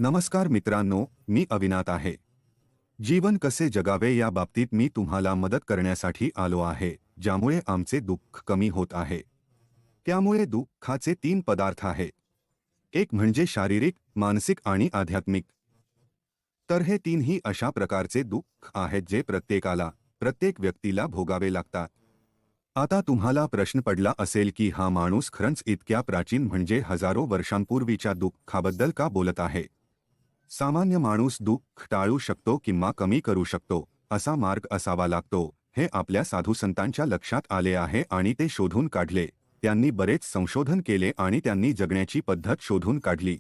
नमस्कार मित्रांनो, मी अविनाथ आहे. जीवन कसे जगावे या बाबतीत मी तुम्हाला मदत करण्यासाठी आलो आहे, ज्यामुळे आमचे दुःख कमी होत आहे. त्यामुळे दुःखाचे 3 पदार्थ आहेत. एक म्हणजे शारीरिक, मानसिक आणि आध्यात्मिक. तर हे तीनही अशा प्रकारचे दुःख आहेत जे प्रत्येक व्यक्तीला भोगावे लागतात. आता तुम्हाला प्रश्न पडला असेल की हा माणूस खरंच इतक्या प्राचीन म्हणजे हजारो वर्षांपूर्वीच्या दुःखाबद्दल का बोलत आहे? सामान्य माणूस दुःख टाळू शकतो किंवा कमी करू शकतो, असा मार्ग असावा लागतो, हे आपल्या साधुसंतांच्या लक्षात आले आहे आणि ते शोधून काढले. त्यांनी बरेच संशोधन केले आणि त्यांनी जगण्याची पद्धत शोधून काढली.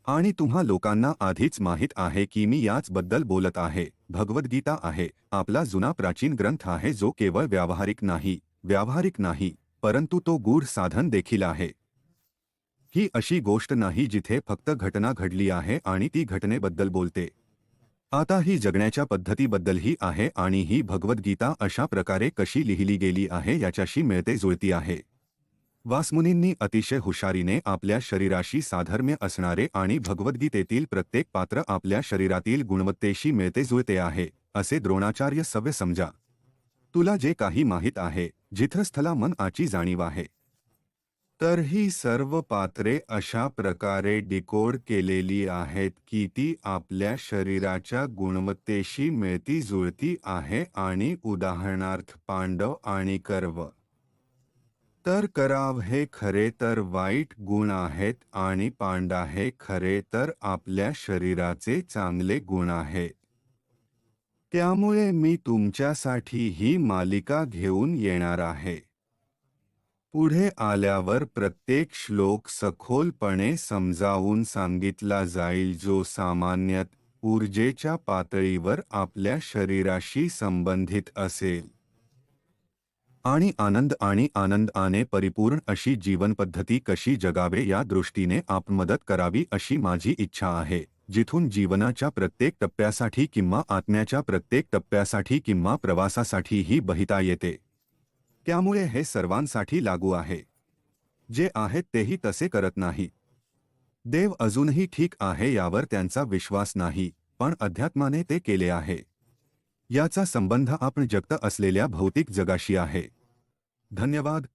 आणि तुम्हा लोकांना आधीच माहीत आहे की मी याचबद्दल बोलत आहे. भगवद्गीता आहे, आपला जुना प्राचीन ग्रंथ आहे जो केवळ व्यावहारिक नाही, परंतु तो गूढ साधन देखील आहे. ही अशी गोष्ट नाही जिथे फक्त घटना घडली आहे आणि ती घटनेबद्दल बोलते. आता ही जगण्याच्या पद्धतीबद्दलही आहे आणि ही भगवद्गीता अशा प्रकारे कशी लिहिली गेली आहे याच्याशी मिळते जुळती आहे. वासमुनींनी अतिशय हुशारीने आपल्या शरीराशी साधर्म्य असणारे आणि भगवद्गीतेतील प्रत्येक पात्र आपल्या शरीरातील गुणवत्तेशी मिळते जुळते आहे, असे द्रोणाचार्य सव्य समजा. तुला जे काही माहीत आहे, जिथं स्थला मन आची जाणीव आहे. तर ही सर्व पात्रे अशा प्रकारे डिकोड केलेली आहेत की ती आपल्या शरीराच्या गुणवत्तेशी मिळती जुळती आहे आणि उदाहरणार्थ पांडव आणि कर्व. तर कराव हे खरे तर वाईट गुण आहेत आणि पांडा हे खरे तर आपल्या शरीराचे चांगले गुण आहेत. त्यामुळे मी तुमच्यासाठी ही मालिका घेऊन येणार आहे. पुढे आल्यावर प्रत्येक श्लोक सखोलपणे समजावून सांगितला जाईल जो सामान्यत ऊर्जेच्या पातळीवर आपल्या शरीराशी संबंधित असेल. आणि आनंदाने परिपूर्ण अशी जीवनपद्धती कशी जगावे या दृष्टीने आप मदत करावी अशी माझी इच्छा आहे, जिथून जीवनाच्या प्रत्येक टप्प्यासाठी किंवा आत्म्याच्या प्रत्येक टप्प्यासाठी किंवा प्रवासासाठी ही बहिता येते. त्यामुळे हे सर्वांसाठी लागू आहे. जे आहेत तेही तसे करत नाही. देव अजूनही ठीक आहे यावर त्यांचा विश्वास नाही, पण अध्यात्माने ते केले आहे. याचा संबंध आपण जगत असलेल्या भौतिक जगाशी आहे. धन्यवाद.